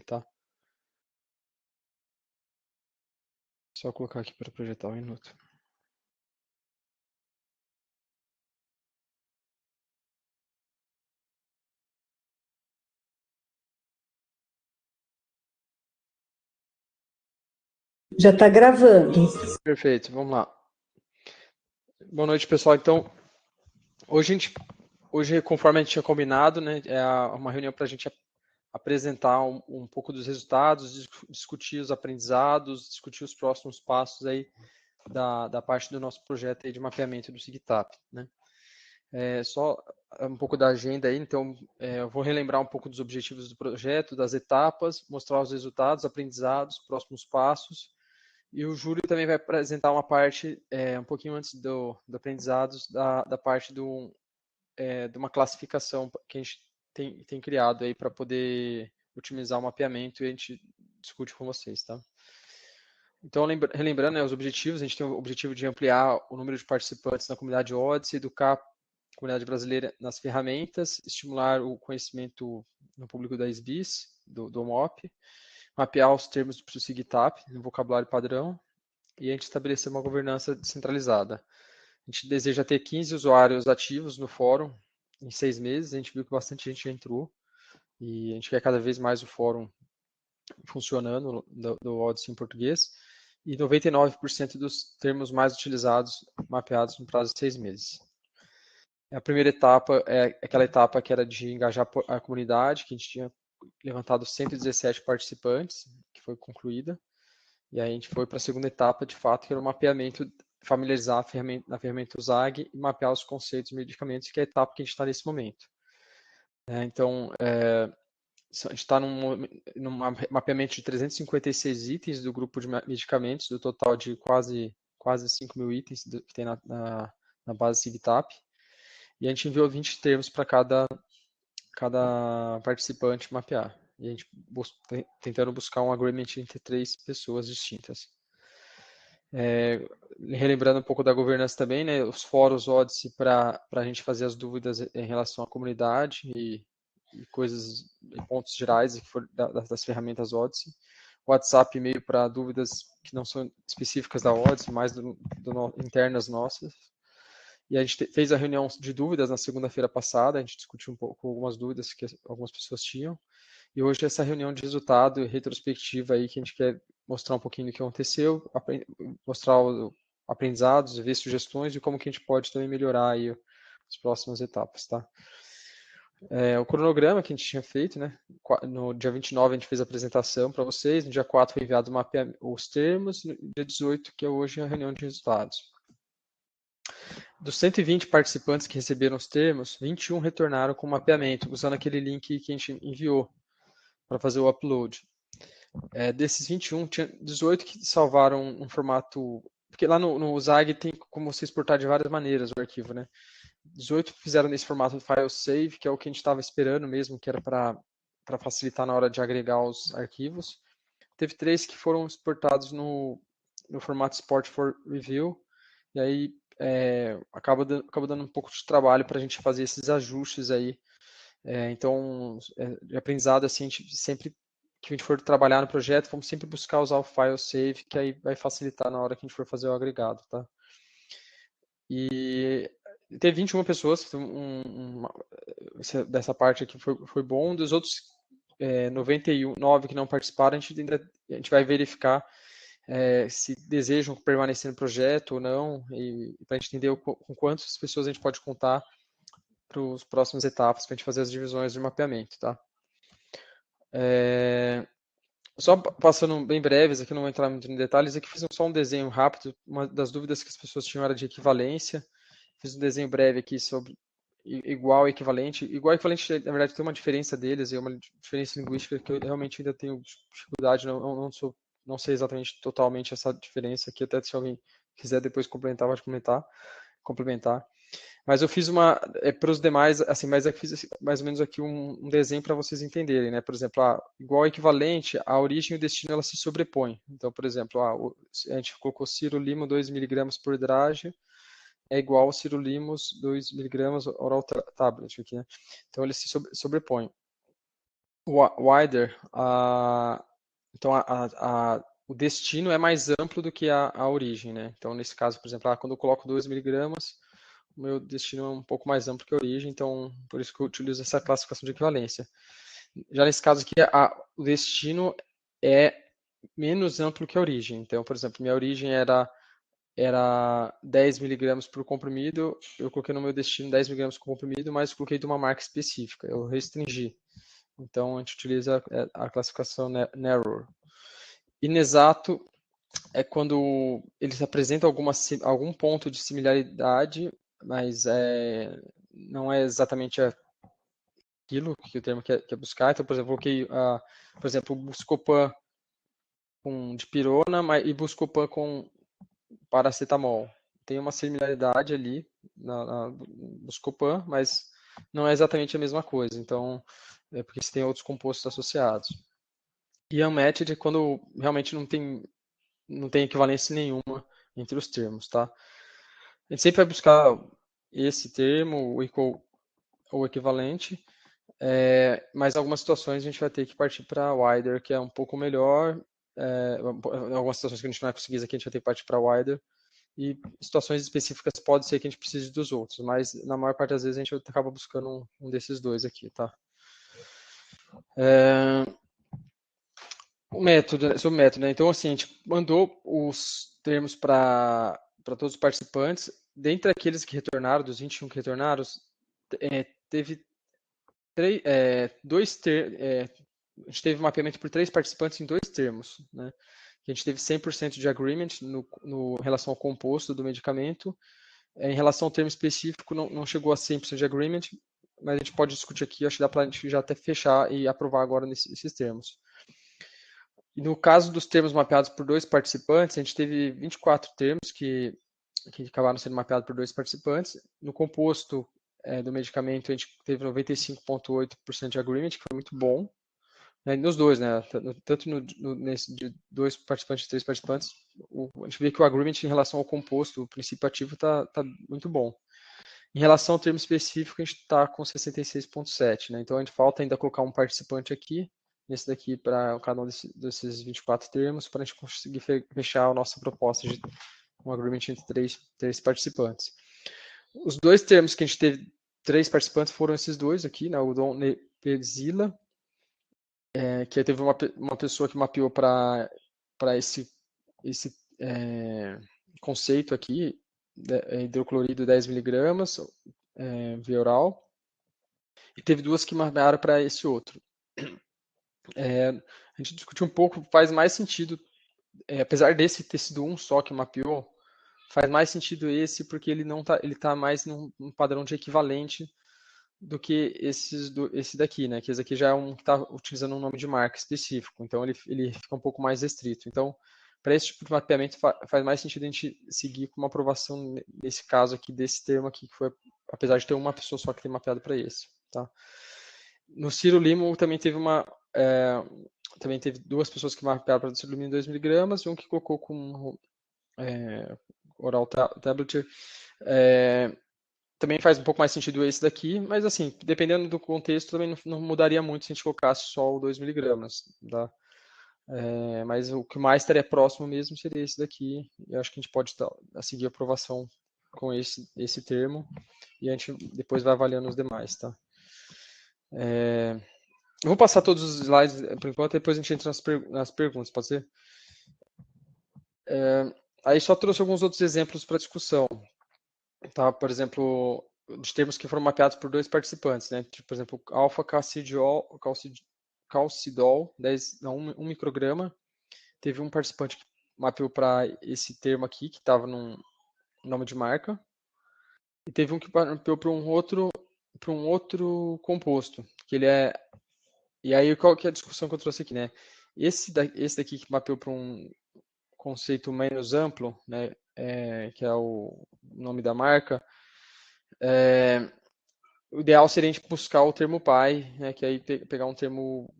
tá? Só colocar aqui para projetar 1 minuto. Já está gravando. Perfeito, vamos lá. Boa noite, pessoal. Então, hoje, conforme a gente tinha combinado, né, é uma reunião para a gente apresentar um pouco dos resultados, discutir os aprendizados, discutir os próximos passos aí da parte do nosso projeto aí de mapeamento do SIGTAP, né? Só um pouco da agenda aí, então eu vou relembrar um pouco dos objetivos do projeto, das etapas, mostrar os resultados, aprendizados, próximos passos, e o Júlio também vai apresentar uma parte, um pouquinho antes do aprendizados, da parte de uma classificação que a gente tem criado aí para poder otimizar o mapeamento e a gente discute com vocês, tá? Então, relembrando, né, os objetivos, a gente tem o objetivo de ampliar o número de participantes na comunidade Odyssey, educar a comunidade brasileira nas ferramentas, estimular o conhecimento no público da SBIS, do MOP, mapear os termos do SIGTAP no vocabulário padrão e a gente estabelecer uma governança descentralizada. A gente deseja ter 15 usuários ativos no fórum em 6 meses, a gente viu que bastante gente já entrou e a gente quer cada vez mais o fórum funcionando do Odyssey em português e 99% dos termos mais utilizados mapeados no prazo de 6 meses. A primeira etapa é aquela etapa que era de engajar a comunidade, que a gente tinha levantado 117 participantes, que foi concluída. E aí a gente foi para a segunda etapa, de fato, que era o mapeamento, familiarizar na ferramenta ZAG e mapear os conceitos e medicamentos, que é a etapa que a gente está nesse momento. Então, a gente está num mapeamento de 356 itens do grupo de medicamentos, do total de quase 5 mil itens que tem na base SIGTAP. E a gente enviou 20 termos para cada participante mapear. E a gente tentando buscar um agreement entre 3 pessoas distintas. Relembrando um pouco da governança também, né, os fóruns Odyssey para a gente fazer as dúvidas em relação à comunidade e coisas, pontos gerais que for das ferramentas Odyssey. WhatsApp e-mail para dúvidas que não são específicas da Odyssey, mais internas nossas. E a gente fez a reunião de dúvidas na segunda-feira passada, a gente discutiu um pouco algumas dúvidas que algumas pessoas tinham. E hoje essa reunião de resultado e retrospectiva aí que a gente quer mostrar um pouquinho do que aconteceu, mostrar os aprendizados, ver sugestões e como que a gente pode também melhorar aí as próximas etapas, tá? O cronograma que a gente tinha feito, né? No dia 29 a gente fez a apresentação para vocês, no dia 4 foi enviado os termos, no dia 18, que é hoje a reunião de resultados. Dos 120 participantes que receberam os termos, 21 retornaram com mapeamento, usando aquele link que a gente enviou para fazer o upload. Desses 21, tinha 18 que salvaram um formato... Porque lá no ZAG tem como você exportar de várias maneiras o arquivo, né? 18 fizeram nesse formato file save, que é o que a gente estava esperando mesmo, que era para facilitar na hora de agregar os arquivos. Teve 3 que foram exportados no formato export for review, e aí acaba dando um pouco de trabalho para a gente fazer esses ajustes aí. Então, de aprendizado, assim, a gente sempre que a gente for trabalhar no projeto, vamos sempre buscar usar o file save, que aí vai facilitar na hora que a gente for fazer o agregado, tá? E teve 21 pessoas, dessa parte aqui foi bom, dos outros 99 que não participaram, a gente vai verificar se desejam permanecer no projeto ou não, e para a gente entender com quantas pessoas a gente pode contar para as próximas etapas, para a gente fazer as divisões de mapeamento, tá? Só passando bem breves, aqui não vou entrar muito em detalhes, aqui fiz só um desenho rápido, uma das dúvidas que as pessoas tinham era de equivalência, fiz um desenho breve aqui sobre igual e equivalente. Igual e equivalente, na verdade, tem uma diferença deles, é uma diferença linguística que eu realmente ainda tenho dificuldade, não sei exatamente totalmente essa diferença aqui, até se alguém quiser depois complementar, pode complementar. Mas eu fiz para os demais, assim, mas eu fiz mais ou menos aqui um desenho para vocês entenderem, né? Por exemplo, igual equivalente, a origem e o destino ela se sobrepõem. Então, por exemplo, a gente colocou sirolimo 2 mg por hidrágio é igual ao sirolimus 2 mg oral tablet aqui, né? Então eles se sobrepõem. wider, então o destino é mais amplo do que a origem, né? Então, nesse caso, por exemplo, quando eu coloco 2 miligramas, o meu destino é um pouco mais amplo que a origem, então por isso que eu utilizo essa classificação de equivalência. Já nesse caso aqui, o destino é menos amplo que a origem. Então, por exemplo, minha origem era 10 miligramas por comprimido, eu coloquei no meu destino 10 miligramas por comprimido, mas coloquei de uma marca específica, eu restringi. Então, a gente utiliza a classificação narrow. Inexato é quando eles apresentam algum ponto de similaridade, mas não é exatamente aquilo que o termo quer buscar. Então, por exemplo, eu coloquei, por exemplo, Buscopan com dipirona e Buscopan com paracetamol. Tem uma similaridade ali na Buscopan, mas não é exatamente a mesma coisa. Então, é porque você tem outros compostos associados. E unmatched é quando realmente não tem equivalência nenhuma entre os termos, tá? A gente sempre vai buscar esse termo, o equal ou equivalente, mas em algumas situações a gente vai ter que partir para wider, que é um pouco melhor. Em algumas situações que a gente não vai conseguir aqui, a gente vai ter que partir para wider. E situações específicas pode ser que a gente precise dos outros, mas na maior parte das vezes a gente acaba buscando um desses dois aqui, tá? Sobre o método, né? Então, assim, a gente mandou os termos para todos os participantes. Dentre aqueles que retornaram, dos 21 que retornaram, teve a gente teve mapeamento por 3 participantes em 2 termos, né? A gente teve 100% de agreement em relação ao composto do medicamento. Em relação ao termo específico, não chegou a 100% de agreement, mas a gente pode discutir aqui, acho que dá para a gente já até fechar e aprovar agora nesses termos. E no caso dos termos mapeados por 2 participantes, a gente teve 24 termos que acabaram sendo mapeados por 2 participantes. No composto do medicamento, a gente teve 95,8% de agreement, que foi muito bom. Nos dois, né? Tanto nesse de 2 participantes e 3 participantes, a gente vê que o agreement em relação ao composto, o princípio ativo, está muito bom. Em relação ao termo específico, a gente está com 66,7, né? Então a gente falta ainda colocar um participante aqui, nesse daqui, para cada um desses 24 termos, para a gente conseguir fechar a nossa proposta de um agreement entre três participantes. Os 2 termos que a gente teve 3 participantes foram esses dois aqui, né? O Donepezila, que teve uma pessoa que mapeou para esse conceito aqui, hidroclorido 10 miligramas, via oral, e teve 2 que mapearam para esse outro. A gente discutiu um pouco, faz mais sentido, apesar desse ter sido um só que mapeou, faz mais sentido esse porque ele tá mais num padrão de equivalente do que esse daqui, né? Que esse aqui já é um que está utilizando um nome de marca específico, então ele fica um pouco mais restrito. Então, para esse tipo de mapeamento faz mais sentido a gente seguir com uma aprovação nesse caso aqui desse termo aqui, que foi, apesar de ter uma pessoa só que tem mapeado para esse, tá? No Cirulimo também teve também teve 2 pessoas que mapearam para o Cirulimo em 2 miligramas e um que colocou com oral tablet. Também faz um pouco mais sentido esse daqui, mas assim, dependendo do contexto, também não mudaria muito se a gente colocasse só o 2 miligramas, tá? Mas o que mais estaria próximo mesmo seria esse daqui, e acho que a gente pode seguir a aprovação com esse termo, e a gente depois vai avaliando os demais, tá? Eu vou passar todos os slides por enquanto, depois a gente entra nas perguntas, pode ser? Aí só trouxe alguns outros exemplos para discussão. Tá? Por exemplo, de termos que foram mapeados por 2 participantes, né? Tipo, por exemplo, alfa-calcidol, 1 micrograma. Teve um participante que mapeou para esse termo aqui, que estava num nome de marca. E teve um que mapeou para um outro composto, que ele é... E aí, qual que é a discussão que eu trouxe aqui, né? Esse daqui que mapeou para um conceito menos amplo, né? Que é o nome da marca, o ideal seria a gente buscar o termo pai, né, que aí pegar um termo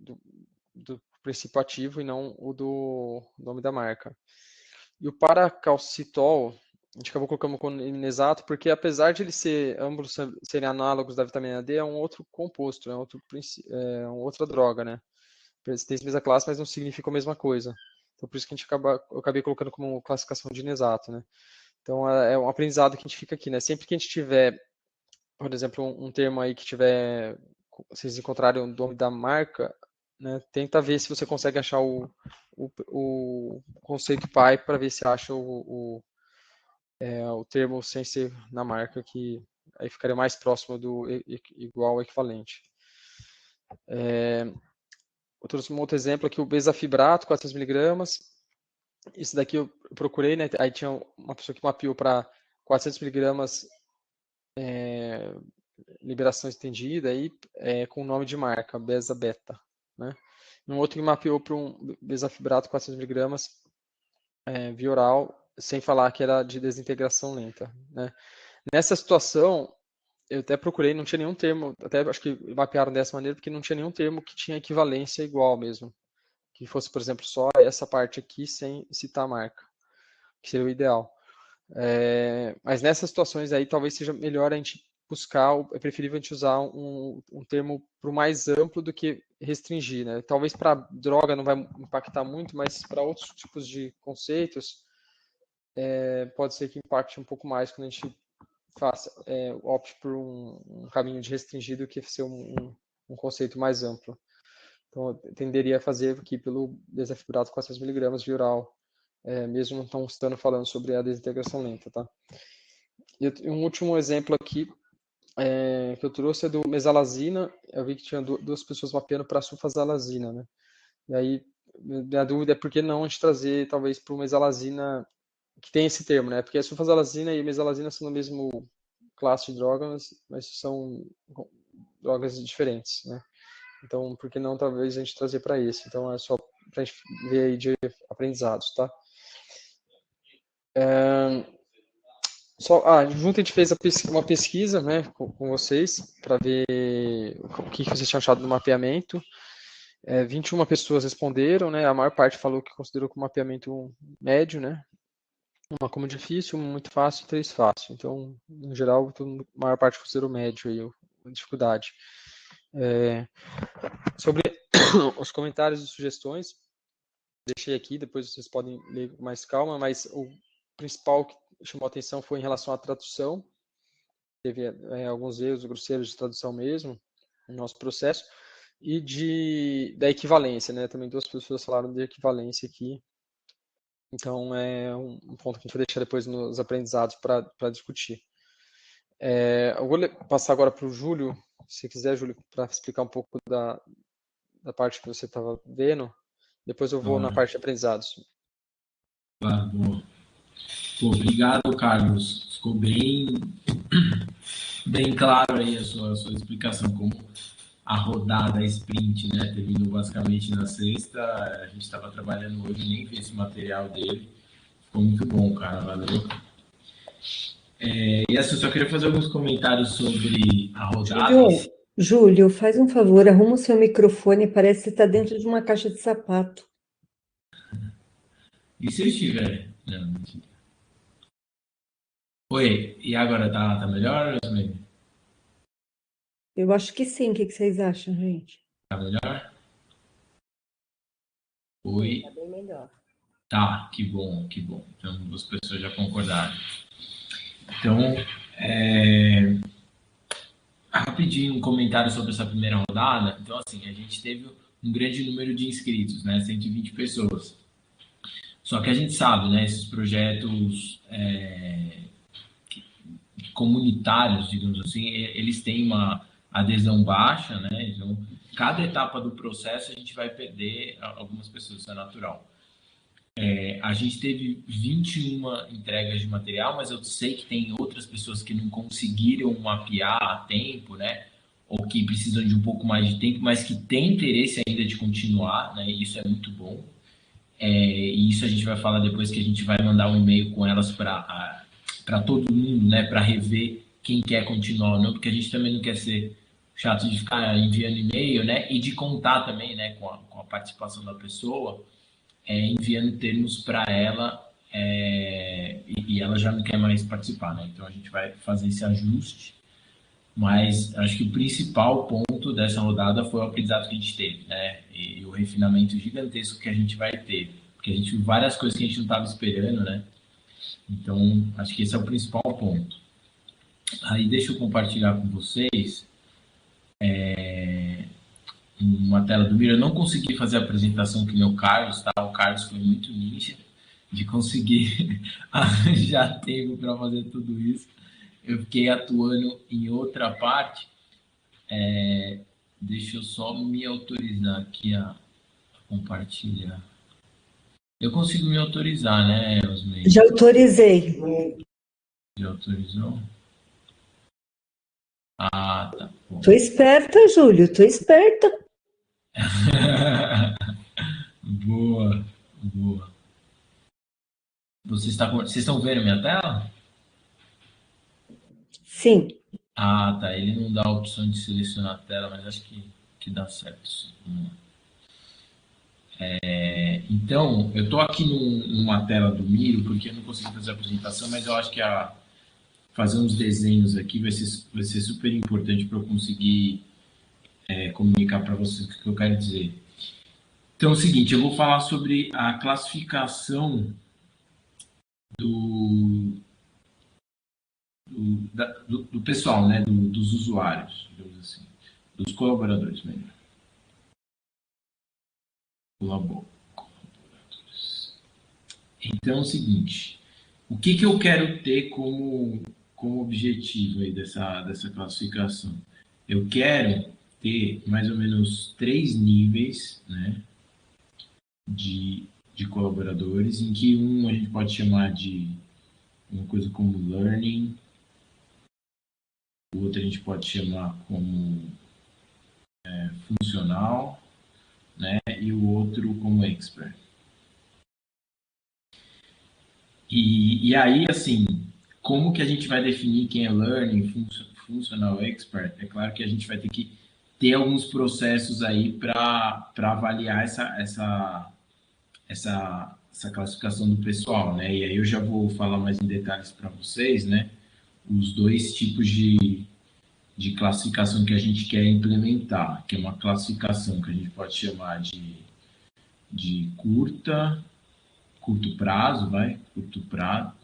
do princípio ativo e não o do nome da marca. E o paracalcitol, A gente acabou colocando como inexato, porque apesar de eles ambos serem análogos da vitamina D, é um outro composto, é uma outra droga, né? Eles têm a mesma classe, mas não significa a mesma coisa. Então, por isso que eu acabei colocando como classificação de inexato, né? Então, é um aprendizado que a gente fica aqui, né? Sempre que a gente tiver, por exemplo, um termo aí que tiver, vocês encontrarem o nome da marca, né? Tenta ver se você consegue achar o conceito pai para ver se acha o termo sem ser na marca, que aí ficaria mais próximo do igual ou equivalente. Eu trouxe um outro exemplo aqui, o bezafibrato, 400 miligramas. Isso daqui eu procurei, né? Aí tinha uma pessoa que mapeou para 400 miligramas liberação estendida aí, com o nome de marca, Beza-Beta, né? Um outro que mapeou para um bezafibrato 400 miligramas via oral, sem falar que era de desintegração lenta, né? Nessa situação, eu até procurei, não tinha nenhum termo, até acho que mapearam dessa maneira, porque não tinha nenhum termo que tinha equivalência igual mesmo. Que fosse, por exemplo, só essa parte aqui sem citar a marca, que seria o ideal. Mas nessas situações aí, talvez seja melhor a gente buscar, é preferível a gente usar um termo para o mais amplo do que restringir, né? Talvez para droga não vai impactar muito, mas para outros tipos de conceitos, pode ser que impacte um pouco mais quando a gente opte por um caminho de restringido que ser um conceito mais amplo. Então, eu tenderia a fazer aqui pelo desafibrado 400 miligramas de oral, mesmo não estando falando sobre a desintegração lenta, tá? E um último exemplo aqui que eu trouxe é do mesalazina. Eu vi que tinha duas pessoas mapeando para sulfasalazina, né? E aí, minha dúvida é por que não a gente trazer, talvez, para o mesalazina, que tem esse termo, né? Porque a sulfasalazina e mesalazina são do mesmo classe de drogas, mas são drogas diferentes, né? Então, por que não talvez a gente trazer para esse? Então, é só para a gente ver aí de aprendizados, tá? Junto a gente fez uma pesquisa, né, com vocês, para ver o que vocês tinham achado do mapeamento. 21 pessoas responderam, né? A maior parte falou que considerou que o mapeamento médio, né? Uma como difícil, uma muito fácil e 3 fácil. Então, no geral, a maior parte considerou médio aí, a dificuldade. Sobre os comentários e sugestões, deixei aqui, depois vocês podem ler com mais calma, mas o principal que chamou a atenção foi em relação à tradução. Teve alguns erros grosseiros de tradução mesmo no nosso processo. E da equivalência, né? Também duas pessoas falaram de equivalência aqui. Então, é um ponto que a gente vai deixar depois nos aprendizados para discutir. Eu vou passar agora para o Júlio, se quiser, Júlio, para explicar um pouco da parte que você estava vendo. Depois eu vou na parte de aprendizados. Claro, boa. Pô, obrigado, Carlos. Ficou bem claro aí a sua explicação, como a rodada sprint, né, terminou basicamente na sexta. A gente estava trabalhando hoje, nem vi esse material dele. Ficou muito bom, cara, valeu. E assim, eu só queria fazer alguns comentários sobre a rodada. Júlio, faz um favor, arruma o seu microfone, parece que você está dentro de uma caixa de sapato. E se eu estiver? Não, mentira. Oi, e agora tá melhor, Yasmin? Eu acho que sim, o que vocês acham, gente? Tá melhor? Oi? Tá bem melhor. Tá, que bom, que bom. Então, duas pessoas já concordaram. Então, rapidinho um comentário sobre essa primeira rodada. Então, assim, a gente teve um grande número de inscritos, né? 120 pessoas. Só que a gente sabe, né? Esses projetos comunitários, digamos assim, eles têm uma adesão baixa, né? Então, cada etapa do processo a gente vai perder algumas pessoas, isso é natural. A gente teve 21 entregas de material, mas eu sei que tem outras pessoas que não conseguiram mapear a tempo, né? Ou que precisam de um pouco mais de tempo, mas que têm interesse ainda de continuar, né? E isso é muito bom. E isso a gente vai falar depois, que a gente vai mandar um e-mail com elas para todo mundo, né? Para rever quem quer continuar ou não, porque a gente também não quer ser chato de ficar enviando e-mail, né? E de contar também, né? Com a participação da pessoa. Enviando termos para ela e ela já não quer mais participar, né? Então a gente vai fazer esse ajuste, mas acho que o principal ponto dessa rodada foi o aprendizado que a gente teve, né? E o refinamento gigantesco que a gente vai ter, porque a gente viu várias coisas que a gente não estava esperando, né? Então acho que esse é o principal ponto. Aí deixa eu compartilhar com vocês uma tela do Miro. Eu não consegui fazer a apresentação que nem o Carlos, tá? O Carlos foi muito ninja de conseguir arranjar tempo para fazer tudo isso. Eu fiquei atuando em outra parte. Deixa eu só me autorizar aqui a compartilhar. Eu consigo me autorizar, né, Osmei? Já autorizei. Já autorizou? Ah, tá bom. Tô esperta, Júlio, tô esperta. Boa, boa. Vocês estão vendo minha tela? Sim. Ah, tá. Ele não dá a opção de selecionar a tela, mas acho que dá certo. Sim. Então, eu estou aqui numa tela do Miro, porque eu não consegui fazer a apresentação, mas eu acho que fazer uns desenhos aqui vai ser super importante para eu conseguir comunicar para vocês o que eu quero dizer. Então, é o seguinte, eu vou falar sobre a classificação do pessoal, né, dos usuários, digamos assim, dos colaboradores, melhor. Colaboradores. Então, é o seguinte, o que eu quero ter como objetivo aí dessa classificação? Eu quero ter mais ou menos 3 níveis, né, de colaboradores, em que a gente pode chamar de uma coisa como learning, o outro a gente pode chamar como funcional, né, e o outro como expert. E aí, assim, como que a gente vai definir quem é learning, funcional, expert? É claro que a gente vai ter que ter alguns processos aí para avaliar essa classificação do pessoal, né? E aí eu já vou falar mais em detalhes para vocês, né? Os 2 tipos de classificação que a gente quer implementar, que é uma classificação que a gente pode chamar de curto prazo,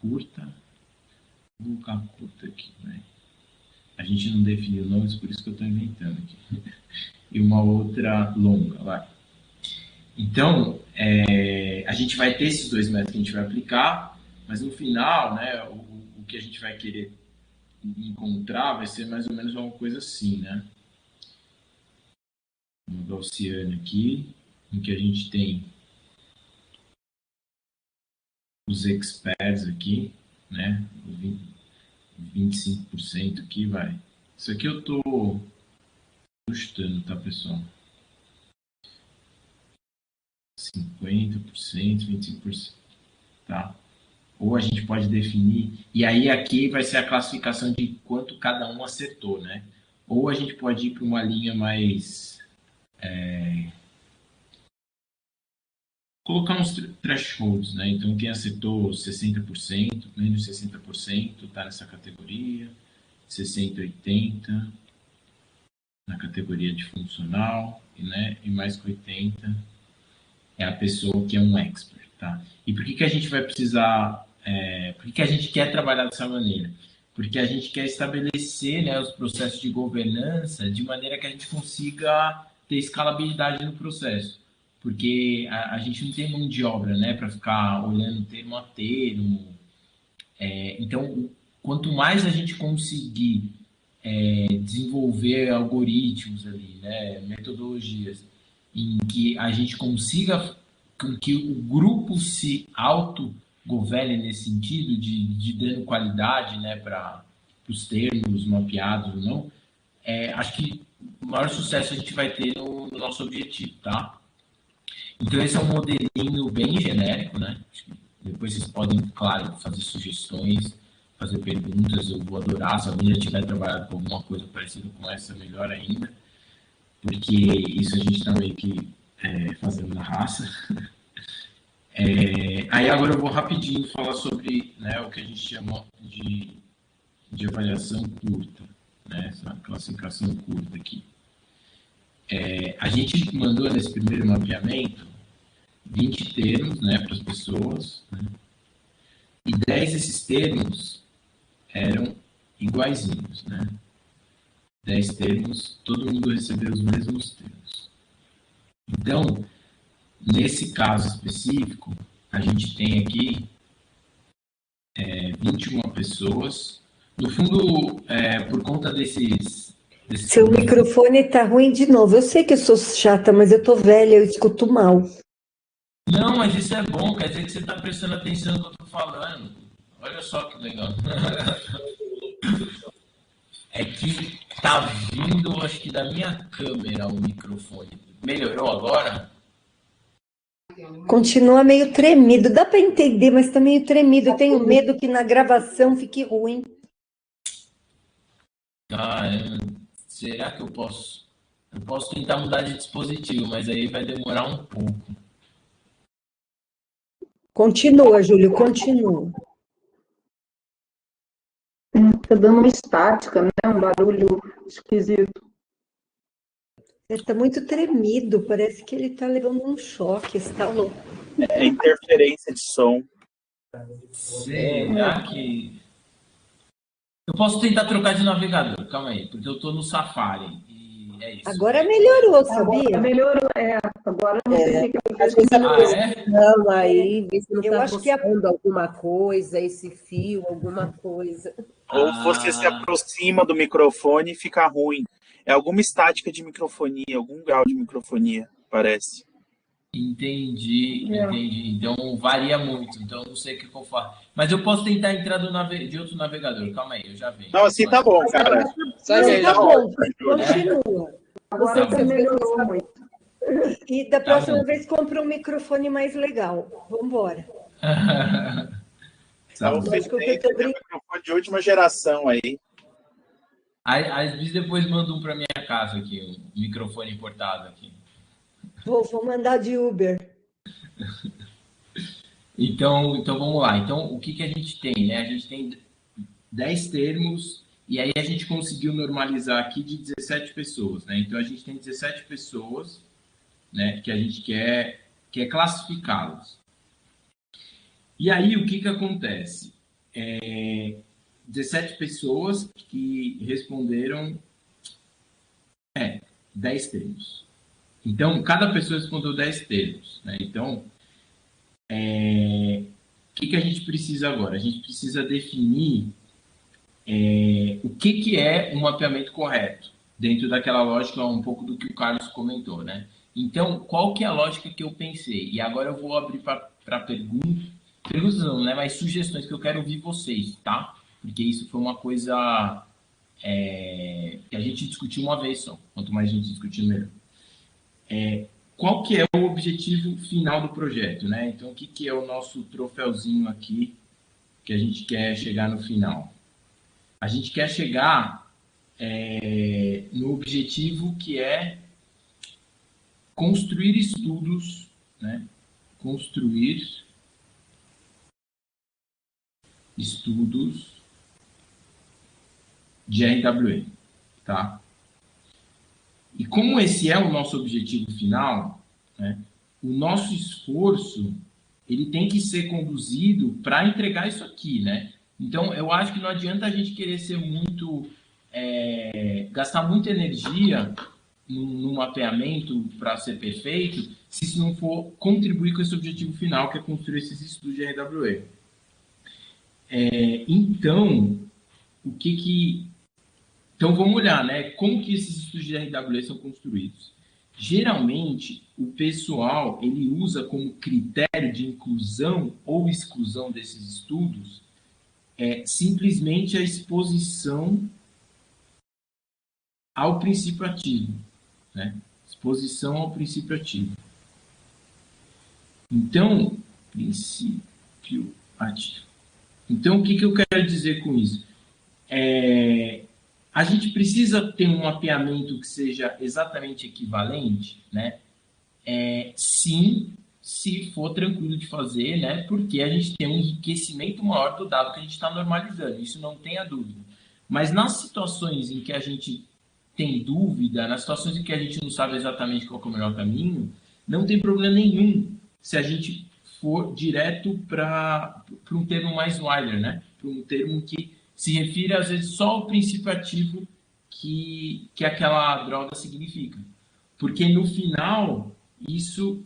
curta, vou colocar curta aqui, né? A gente não definiu nomes, por isso que eu estou inventando aqui. E uma outra longa, vai. Então, a gente vai ter esses 2 métodos que a gente vai aplicar, mas no final, né, o que a gente vai querer encontrar vai ser mais ou menos uma coisa assim, né? Uma gaussiana aqui, em que a gente tem os experts aqui, né? 25% aqui, vai. Isso aqui eu tô ajustando, tá, pessoal? 50%, 25%, tá? Ou a gente pode definir, e aí aqui vai ser a classificação de quanto cada um acertou, né? Ou a gente pode ir para uma linha mais... colocar uns thresholds, né? Então, quem acertou 60%, menos 60%, está nessa categoria, 60%, 80%, na categoria de funcional, né? E mais que 80% é a pessoa que é um expert, tá? E por que a gente vai precisar... por que a gente quer trabalhar dessa maneira? Porque a gente quer estabelecer, né, os processos de governança de maneira que a gente consiga ter escalabilidade no processo. Porque a gente não tem mão de obra, né, para ficar olhando termo a termo. Então, quanto mais a gente conseguir desenvolver algoritmos ali, né, metodologias, em que a gente consiga com que o grupo se autogoverne nesse sentido de dando qualidade, né, para os termos mapeados ou não, acho que o maior sucesso a gente vai ter no nosso objetivo, tá? Então, esse é um modelinho bem genérico, né? Depois vocês podem, claro, fazer sugestões, fazer perguntas. Eu vou adorar. Se alguém já tiver trabalhado com alguma coisa parecida com essa, melhor ainda. Porque isso a gente está meio que fazendo na raça. Aí agora eu vou rapidinho falar sobre, né, o que a gente chama de avaliação curta, né, essa classificação curta aqui. A gente mandou nesse primeiro mapeamento 20 termos, né, para as pessoas, né, e 10 desses termos eram iguaizinhos, né? 10 termos, todo mundo recebeu os mesmos termos. Então, nesse caso específico, a gente tem aqui 21 pessoas. No fundo, por conta desses Seu microfone está ruim de novo. Eu sei que eu sou chata, mas eu estou velha, eu escuto mal. Não, mas isso é bom, quer dizer que você está prestando atenção no que eu estou falando. Olha só que legal. É que tá vindo, acho que da minha câmera o microfone. Melhorou agora? Continua meio tremido. Dá para entender, mas está meio tremido. Eu tenho medo que na gravação fique ruim. Será que eu posso? Eu posso tentar mudar de dispositivo, mas aí vai demorar um pouco. Continua, Júlio, continua. Tá dando uma estática, né? Um barulho esquisito. Está muito tremido, parece que ele está levando um choque. Está louco. É interferência de som. Será que... Eu posso tentar trocar de navegador, calma aí, porque eu estou no Safari e é isso. Agora melhorou, sabia? Agora melhorou, agora não sei o que eu Acho que está é? não, aí, vê se não Eu está acho que roçando alguma coisa, esse fio, alguma coisa. Ou você se aproxima do microfone e fica ruim. É alguma estática de microfonia, algum grau de microfonia, parece. Entendi. Então varia muito, então eu não sei o que eu faço. Mas eu posso tentar entrar de outro navegador, calma aí, eu já venho. Não, assim tá bom, cara. Segue Tá aí. bom, continua. Agora Tá bom. melhorou muito. E da próxima bom. vez compra um microfone mais legal. Vamos embora. Tá Então, bom. vocês Lógico que têm eu tô um microfone de última geração aí. Às vezes depois manda um para minha casa aqui, um microfone importado aqui. Vou mandar de Uber. Então vamos lá. Então, o que a gente tem, né? A gente tem 10 termos e aí a gente conseguiu normalizar aqui de 17 pessoas, né? Então, a gente tem 17 pessoas, né, que a gente quer classificá-las. E aí, o que acontece? 17 pessoas que responderam 10 termos. Então, cada pessoa respondeu 10 termos, né? Então, o que a gente precisa agora? A gente precisa definir o que é um mapeamento correto, dentro daquela lógica, um pouco do que o Carlos comentou, né? Então, qual que é a lógica que eu pensei? E agora eu vou abrir para perguntas não, né? Mas sugestões que eu quero ouvir vocês, tá? Porque isso foi uma coisa que a gente discutiu uma vez só. Quanto mais a gente discutir, melhor. Qual que é o objetivo final do projeto, né? Então, o que é o nosso troféuzinho aqui que a gente quer chegar no final? A gente quer chegar no objetivo que é construir estudos, né? Construir estudos de RWE, tá? E como esse é o nosso objetivo final, né, o nosso esforço ele tem que ser conduzido para entregar isso aqui, né? Então, eu acho que não adianta a gente querer ser muito... gastar muita energia no mapeamento para ser perfeito, se isso não for contribuir com esse objetivo final, que é construir esses estudos de RWE. Então, Então, vamos olhar, né? Como que esses estudos de RWE são construídos. Geralmente, o pessoal ele usa como critério de inclusão ou exclusão desses estudos simplesmente a exposição ao princípio ativo, né? Exposição ao princípio ativo. Então, princípio ativo. Então, o que eu quero dizer com isso? A gente precisa ter um mapeamento que seja exatamente equivalente, né? Sim, se for tranquilo de fazer, né? Porque a gente tem um enriquecimento maior do dado que a gente está normalizando, isso não tenha dúvida. Mas nas situações em que a gente tem dúvida, nas situações em que a gente não sabe exatamente qual é o melhor caminho, não tem problema nenhum se a gente for direto para um termo mais wider, né? Para um termo que se refere, às vezes, só ao princípio ativo que aquela droga significa. Porque, no final, isso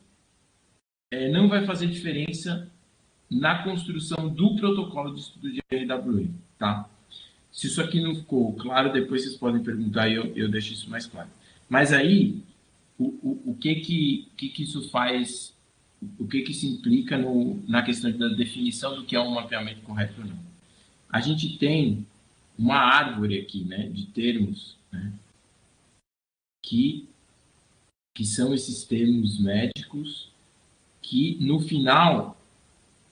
não vai fazer diferença na construção do protocolo de estudo de RWE, tá? Se isso aqui não ficou claro, depois vocês podem perguntar e eu deixo isso mais claro. Mas aí, o que isso faz, o que isso implica na questão da definição do que é um mapeamento correto ou não? A gente tem uma árvore aqui, né, de termos, né, que são esses termos médicos que, no final,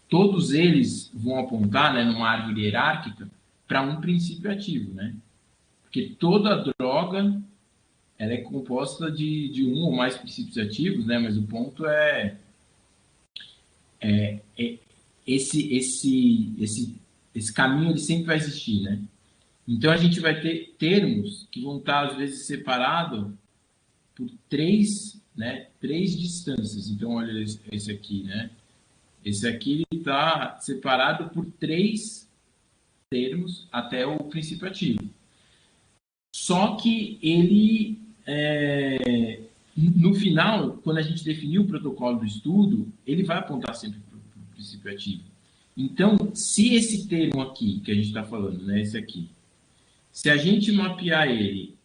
todos eles vão apontar, né, numa árvore hierárquica, para um princípio ativo, né? Porque toda droga ela é composta de um ou mais princípios ativos, né? Mas o ponto é esse caminho ele sempre vai existir, né? Então a gente vai ter termos que vão estar às vezes separados por três distâncias. Então olha esse aqui, né? Esse aqui está separado por 3 termos até o princípio ativo. Só que ele, no final, quando a gente definir o protocolo do estudo, ele vai apontar sempre para o princípio ativo. Então, se esse termo aqui, que a gente está falando, né, esse aqui, se a gente mapear ele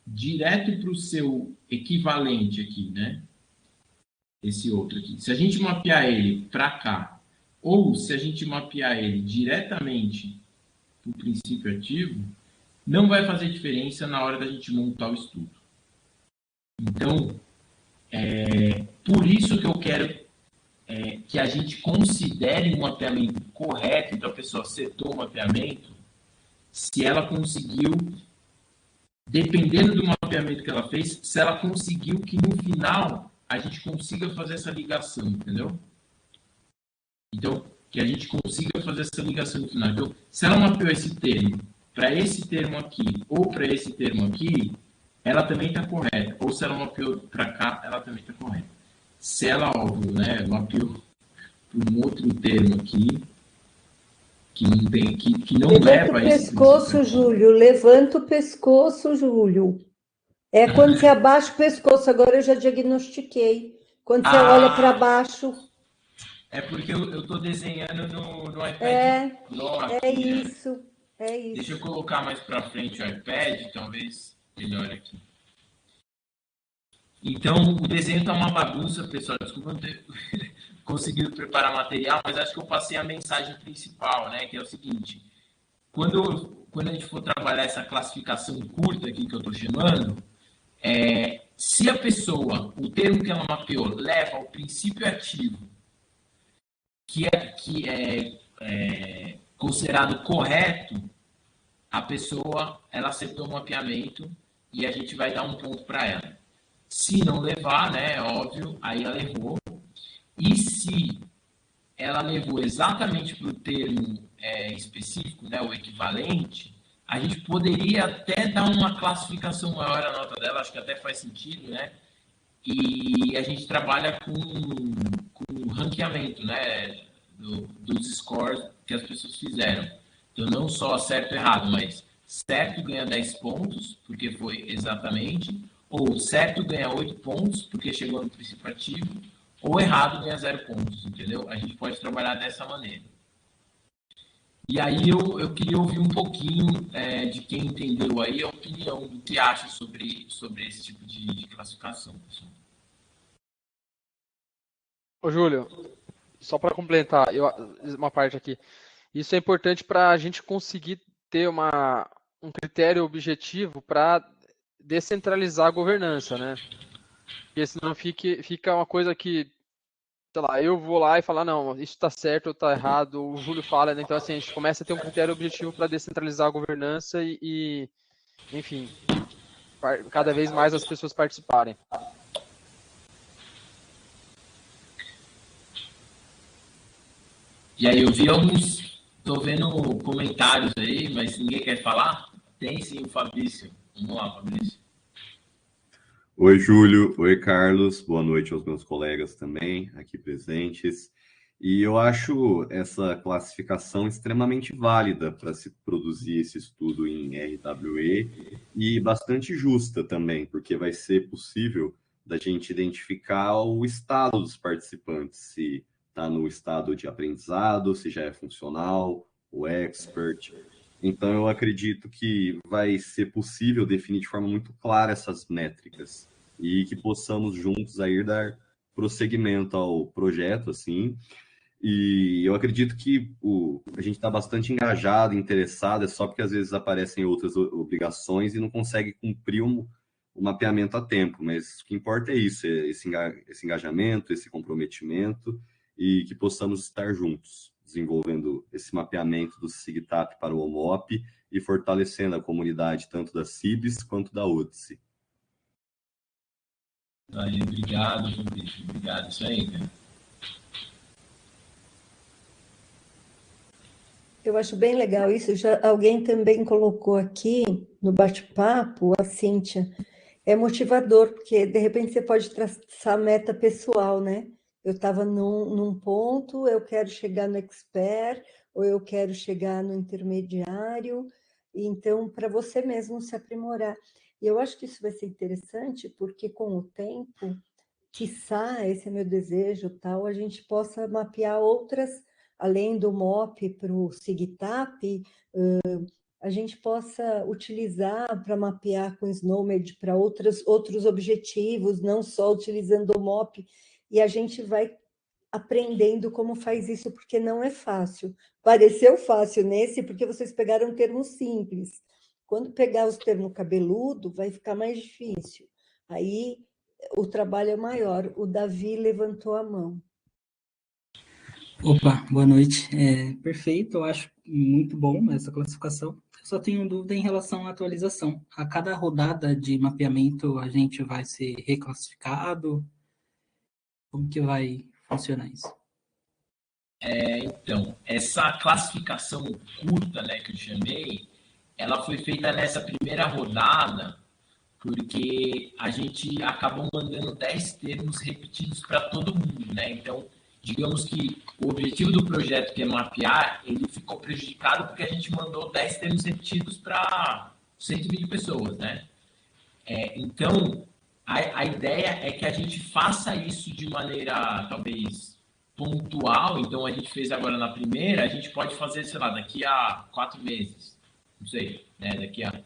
direto para o seu equivalente aqui, né, esse outro aqui, se a gente mapear ele para cá, ou se a gente mapear ele diretamente para o princípio ativo, não vai fazer diferença na hora da gente montar o estudo. Então, por isso que eu quero que a gente considere um mapeamento correto, então a pessoa acertou o mapeamento, se ela conseguiu, dependendo do mapeamento que ela fez, se ela conseguiu que no final a gente consiga fazer essa ligação, entendeu? Então, que a gente consiga fazer essa ligação no final. Então, se ela mapeou esse termo para esse termo aqui ou para esse termo aqui, ela também está correta. Ou se ela mapeou para cá, ela também está correta. Se ela, óbvio, né, mapeou para um outro termo aqui, que não tem, que não leva a esse pescoço, Júlio. Levanta o pescoço, Júlio. É quando você abaixa o pescoço. Agora eu já diagnostiquei. Quando você olha para baixo. É porque eu estou desenhando no iPad. Isso. É isso. Deixa eu colocar mais para frente o iPad, talvez melhore aqui. Então, o desenho está uma bagunça, pessoal. Desculpa não ter conseguido preparar material, mas acho que eu passei a mensagem principal, né? Que é o seguinte: quando a gente for trabalhar essa classificação curta aqui que eu estou chamando, se a pessoa, o termo que ela mapeou, leva ao princípio ativo, que é considerado correto, a pessoa ela acertou o mapeamento e a gente vai dar um ponto para ela. Se não levar, né, óbvio, aí ela errou. E se ela levou exatamente para o termo específico, né, o equivalente, a gente poderia até dar uma classificação maior à nota dela, acho que até faz sentido, né? E a gente trabalha com ranqueamento, né, dos scores que as pessoas fizeram. Então, não só certo e errado, mas certo ganha 10 pontos, porque foi exatamente, ou certo ganha 8 pontos, porque chegou no princípio ativo, ou errado ganha 0 pontos, entendeu? A gente pode trabalhar dessa maneira. E aí eu queria ouvir um pouquinho de quem entendeu aí a opinião do que acha sobre esse tipo de classificação, pessoal. Ô, Júlio, só para complementar uma parte aqui. Isso é importante para a gente conseguir ter um critério objetivo para descentralizar a governança, né? Porque senão fica uma coisa que, sei lá, eu vou lá e falar, não, isso está certo ou está errado, o Júlio fala, né? Então assim, a gente começa a ter um critério objetivo para descentralizar a governança e, enfim, cada vez mais as pessoas participarem. E aí eu vi alguns, tô vendo comentários aí, mas ninguém quer falar? Tem sim o Fabrício. Vamos lá, Fabrício. Oi, Júlio. Oi, Carlos. Boa noite aos meus colegas também aqui presentes. E eu acho essa classificação extremamente válida para se produzir esse estudo em RWE e bastante justa também, porque vai ser possível da gente identificar o estado dos participantes, se está no estado de aprendizado, se já é funcional, o expert. Então, eu acredito que vai ser possível definir de forma muito clara essas métricas e que possamos juntos aí dar prosseguimento ao projeto, assim. E eu acredito que a gente está bastante engajado, interessado, é só porque às vezes aparecem outras obrigações e não consegue cumprir o mapeamento a tempo. Mas o que importa é isso, esse engajamento, esse comprometimento e que possamos estar juntos, desenvolvendo esse mapeamento do SIGTAP para o OMOP e fortalecendo a comunidade tanto da CIBS quanto da ODSE. Aí, obrigado, Fabrício. Obrigado. Isso aí, cara. Eu acho bem legal isso. Já alguém também colocou aqui no bate-papo, a Cíntia, é motivador, porque de repente você pode traçar meta pessoal, né? Eu estava num ponto, eu quero chegar no expert, ou eu quero chegar no intermediário, então, para você mesmo se aprimorar. E eu acho que isso vai ser interessante, porque com o tempo, quiçá, esse é meu desejo, tal, a gente possa mapear outras, além do MOP para o SIGTAP, a gente possa utilizar para mapear com SNOMED para outros objetivos, não só utilizando o MOP, e a gente vai aprendendo como faz isso, porque não é fácil. Pareceu fácil nesse, porque vocês pegaram termos simples. Quando pegar os termos cabeludo, vai ficar mais difícil. Aí o trabalho é maior. O Davi levantou a mão. Opa, boa noite. Perfeito, eu acho muito bom essa classificação. Eu só tenho dúvida em relação à atualização. A cada rodada de mapeamento, a gente vai ser reclassificado? Como que vai funcionar isso? Então, essa classificação curta, né, que eu chamei, ela foi feita nessa primeira rodada, porque a gente acabou mandando 10 termos repetidos para todo mundo, né? Então, digamos que o objetivo do projeto, que é mapear, ele ficou prejudicado porque a gente mandou 10 termos repetidos para 120 pessoas, né? Então, a ideia é que a gente faça isso de maneira, talvez, pontual. Então, a gente fez agora na primeira, a gente pode fazer, sei lá, daqui a 4 meses. Não sei, né? Daqui a...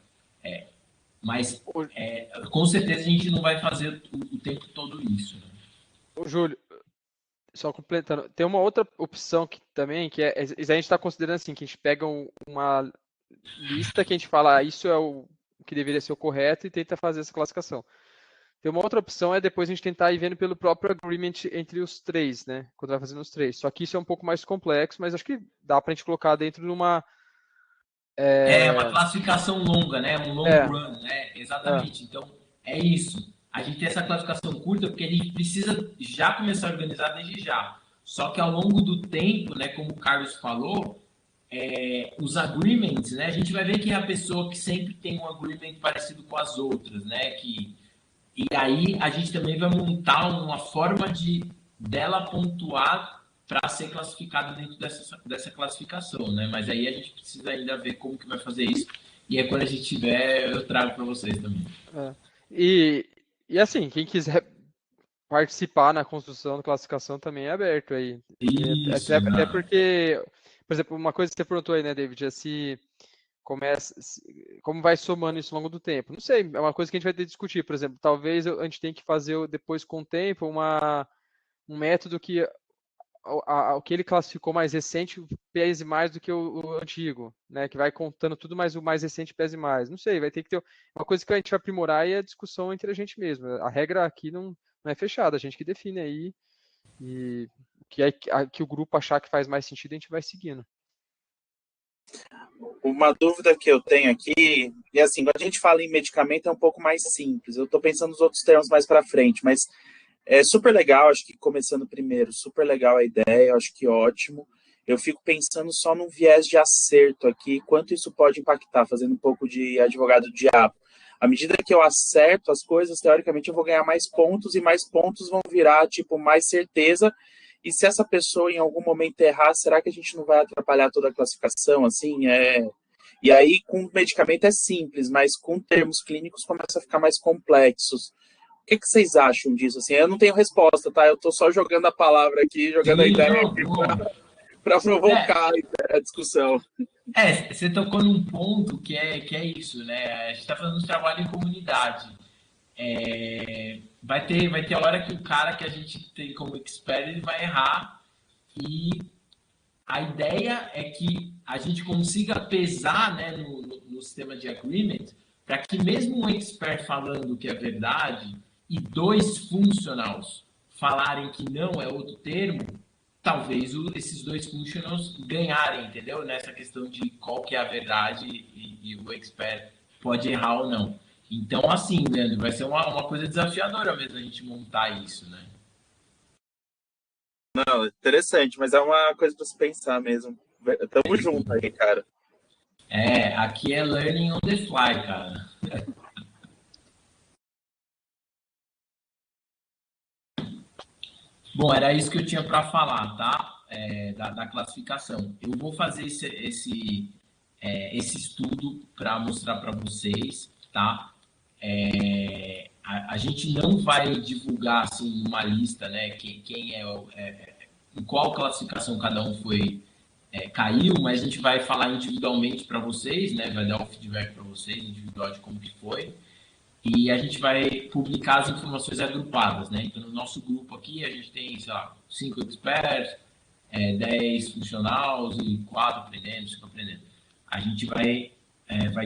Mas, com certeza, a gente não vai fazer o tempo todo isso. Né? Ô, Júlio, só completando, tem uma outra opção que também, que a gente está considerando assim, que a gente pega uma lista que a gente fala, isso é o que deveria ser o correto e tenta fazer essa classificação. Tem uma outra opção, é depois a gente tentar ir vendo pelo próprio agreement entre os três, né? Quando vai fazendo os três. Só que isso é um pouco mais complexo, mas acho que dá para a gente colocar dentro de uma... uma classificação longa, né? Um long run, né? Exatamente. Então, é isso. A gente tem essa classificação curta porque a gente precisa já começar a organizar desde já. Só que ao longo do tempo, né, como o Carlos falou, os agreements, né? A gente vai ver que é a pessoa que sempre tem um agreement parecido com as outras, né? E aí a gente também vai montar uma forma dela pontuar para ser classificada dentro dessa classificação, né? Mas aí a gente precisa ainda ver como que vai fazer isso. E aí quando a gente tiver, eu trago para vocês também. E assim, quem quiser participar na construção da classificação também é aberto aí. Isso, até porque, por exemplo, uma coisa que você perguntou aí, né, David, é se como vai somando isso ao longo do tempo. Não sei, é uma coisa que a gente vai ter que discutir. Por exemplo, talvez a gente tenha que fazer depois com o tempo um método que o que ele classificou mais recente pese mais do que o antigo, né? Que vai contando tudo, mas o mais recente pese mais. Não sei, vai ter que ter uma coisa que a gente vai aprimorar e a discussão entre a gente mesmo. A regra aqui não é fechada, a gente que define aí e que o grupo achar que faz mais sentido, a gente vai seguindo. Uma dúvida que eu tenho aqui, e assim, quando a gente fala em medicamento é um pouco mais simples, eu estou pensando nos outros termos mais para frente, mas é super legal, acho que começando primeiro, super legal a ideia, acho que ótimo. eu fico pensando só no viés de acerto aqui, quanto isso pode impactar, fazendo um pouco de advogado do diabo. À medida que eu acerto as coisas, teoricamente eu vou ganhar mais pontos, e mais pontos vão virar, tipo, mais certeza. E se essa pessoa em algum momento errar, será que a gente não vai atrapalhar toda a classificação, assim? E aí, com medicamento é simples, mas com termos clínicos começa a ficar mais complexos. O que vocês acham disso? Assim, eu não tenho resposta, tá? Eu estou só jogando a palavra aqui, jogando a ideia aqui para provocar a discussão. Você tocou num ponto que é isso, né? A gente está falando de trabalho em comunidade. Vai ter hora que o cara que a gente tem como expert, ele vai errar, e a ideia é que a gente consiga pesar, né, no sistema de agreement, para que mesmo um expert falando que é verdade e dois funcionals falarem que não é outro termo, talvez esses dois funcionals ganharem, entendeu? Nessa questão de qual que é a verdade e o expert pode errar ou não. Então, assim, Leandro, vai ser uma coisa desafiadora mesmo a gente montar isso, né? Não, interessante, mas é uma coisa para se pensar mesmo. Tamo junto aí, cara. Aqui é learning on the fly, cara. Bom, era isso que eu tinha para falar, tá? Da classificação. Eu vou fazer esse estudo para mostrar para vocês, tá? A gente não vai divulgar assim uma lista, né? Quem em qual classificação cada um caiu, mas a gente vai falar individualmente para vocês, né? Vai dar o feedback para vocês individual de como que foi. E a gente vai publicar as informações agrupadas, né? Então, no nosso grupo aqui, a gente tem, sei lá, 5 experts, 10 funcionais e 4 aprendendo, 5 aprendendo. A gente vai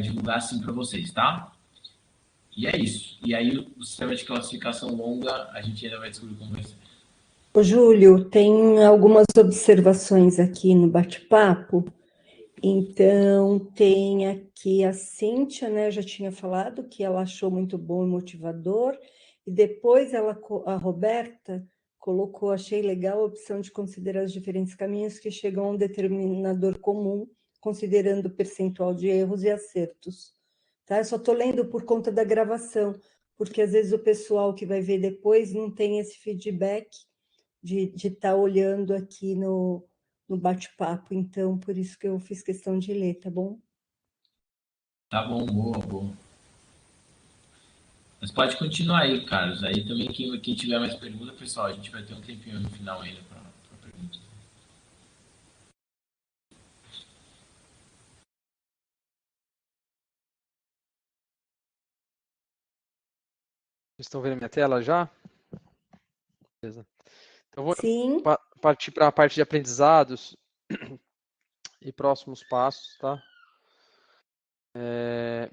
divulgar assim para vocês, tá? E é isso. E aí, o sistema de classificação longa, a gente ainda vai descobrir como vai ser. Ô, Júlio, tem algumas observações aqui no bate-papo. Então, tem aqui a Cíntia, né? Eu já tinha falado que ela achou muito bom e motivador. E depois a Roberta colocou, achei legal a opção de considerar os diferentes caminhos que chegam a um determinador comum, considerando o percentual de erros e acertos. Tá? Eu só estou lendo por conta da gravação, porque às vezes o pessoal que vai ver depois não tem esse feedback de estar olhando aqui no bate-papo, então por isso que eu fiz questão de ler, tá bom? Tá bom, boa. Mas pode continuar aí, Carlos. Aí também quem tiver mais pergunta, pessoal, a gente vai ter um tempinho no final ainda para perguntas. Vocês estão vendo a minha tela já? Beleza. Então, vou Sim. partir para a parte de aprendizados e próximos passos, tá?